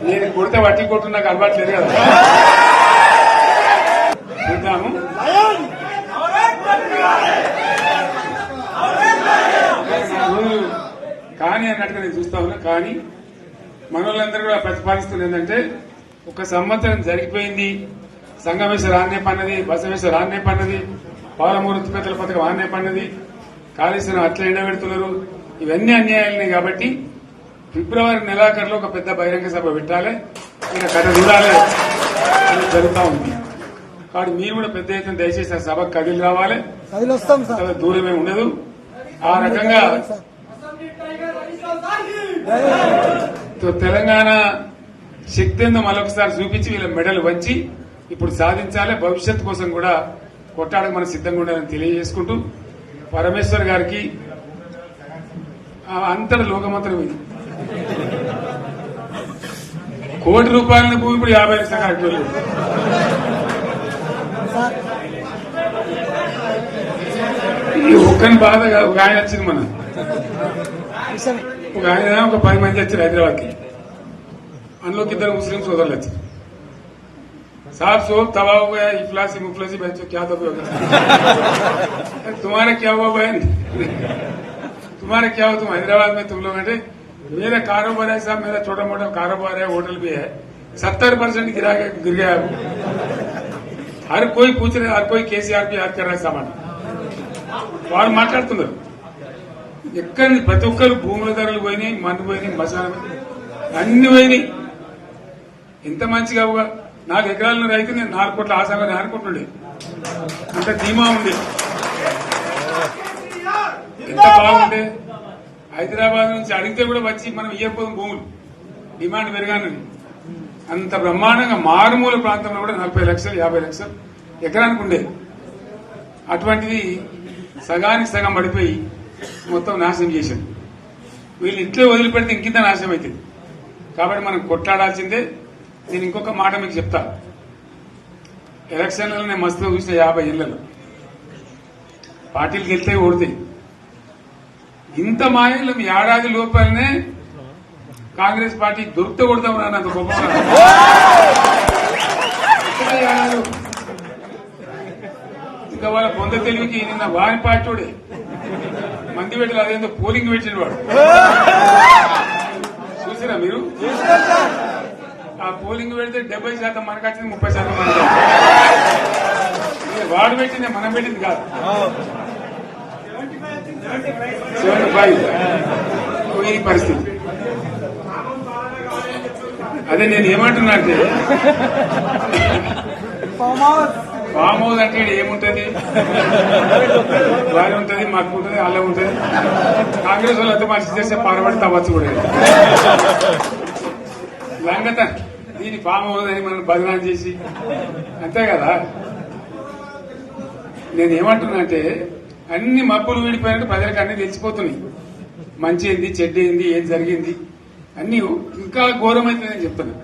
నేను కొడితే వట్టి కొట్టు నాకు అలవాటు లేదు కదా. చూద్దాము. కానీ అన్నట్టుగా నేను చూస్తా ఉన్నా. కానీ మనోళ్ళందరూ కూడా ప్రతిపాదిస్తుంది ఏంటంటే, ఒక సంవత్సరం జరిగిపోయింది, సంగమేశ్వర ఆన్నే పన్నది, బసవేశ్వర ఆన్నే పన్నది, పాలమూరు ఉత్పత్తుల పథకం ఆన్నే పన్నది, కాళేశ్వరం అట్లా ఎండబెడుతున్నారు, ఇవన్నీ అన్యాయాలని. కాబట్టి ఫిబ్రవరి నెలాఖరులో ఒక పెద్ద బహిరంగ సభ పెట్టాలి, ఇలా కథ చూడాలి అని జరుగుతూ ఉంది. కాబట్టి మీరు కూడా పెద్ద ఎత్తున దయచేసి ఆ సభకు కదిలి రావాలి, దూరమే ఉండదు. ఆ రకంగా తెలంగాణ శక్తి ఏందో మరొకసారి చూపించి వీళ్ళ మెడలు వంచి ఇప్పుడు సాధించాలి. భవిష్యత్ కోసం కూడా కొట్టాడకు మనం సిద్ధంగా ఉండాలని తెలియజేసుకుంటూ, పరమేశ్వర్ గారికి అంతటి లోకమంతరం ఇది. కోటి రూపాయల భూమి ఇప్పుడు 50 లక్షల కరెక్ట్. ఒక్కని బాధ ఒక ఆయన వచ్చింది, మన ఒక ఆయన ఒక 10 మంది వచ్చారు హైదరాబాద్ కి. అందులోకి 2 ముస్లిం సోదరులు వచ్చారు. साहब सोब तबाह हो गया, इफलासी मुफलसी बहन क्या तो तुम्हारा क्या हुआ बहन, तुम्हारा क्या हुआ, तुम हैदराबाद में तुम लोग हैं. मेरा कारोबार है साहब, मेरा छोटा मोटा कारोबार है, होटल भी है, 70% गिर गया. हर कोई पूछ रहे, हर कोई केसीआर भी याद कर रहा है सामान. వారు మాట్లాడుతున్నారు. ఎక్కడ ప్రతి ఒక్కరు భూముల ధరలు పోయినాయి, మందు పోయినాయి, మసాలా అన్ని పోయినాయి. ఎంత మంచిగా 4 ఎకరాల రైతు నేను 4 కోట్ల ఆశాగా అనుకుంటుండే, అంత ధీమా ఉండే, ఎంత బాగుండే. హైదరాబాద్ నుంచి అడిగితే కూడా వచ్చి మనం ఇయ్యకపోదు భూములు, డిమాండ్ పెరగానని. అంత బ్రహ్మాండంగా మారుమూల ప్రాంతంలో కూడా 40 లక్షలు 50 లక్షలు ఎకరానికి ఉండే. అటువంటిది సగానికి సగం పడిపోయి మొత్తం నాశనం చేశారు. వీళ్ళు ఇట్లే వదిలిపెడితే ఇంకింత నాశనం అవుతుంది. కాబట్టి మనం కొట్లాడాల్సిందే. నేను ఇంకొక మాట మీకు చెప్తా. ఎలక్షన్లలో నేను మస్తుగా చూసిన 50 ఏళ్లలో పార్టీలకు వెళ్తే ఓడితే ఇంత మాయలు ఏడాది లోపలనే కాంగ్రెస్ పార్టీ దొరికితే కొడతాం అన్నంత గొప్ప. ఇంకా వాళ్ళ పొంద తెలివికి నిన్న వారి పార్టీడే మంది పెట్టాలి, అదేందో పోలింగ్ పెట్టిన వాడు చూసిరా మీరు. ఆ పోలింగ్ పెడితే 70% మనకు వచ్చింది, 30% మనకి. వాడు పెట్టింది, మనం పెట్టింది కాదు. 75 ఈ పరిస్థితి. అదే నేను ఏమంటున్నా అంటే, ఫామ్ హౌస్ అంటే ఏముంటది, వారి ఉంటది, మాకు ఉంటది, అల్ల ఉంటది. కాంగ్రెస్ వాళ్ళు అంతా మంచి చేస్తే పారబడి తవ్వచ్చు కూడా లంగత. దీన్ని ఫామ్ హౌస్ అని మనం బదనాలు చేసి అంతే కదా. నేనేమంటున్నా అంటే, అన్ని మబ్బులు వీడిపోయినట్టు ప్రజలకు అన్ని తెలిసిపోతున్నాయి. మంచి ఏంది, చెడ్డ ఏంది, ఏం జరిగింది అన్ని ఇంకా ఘోరమైతుందని చెప్తున్నా.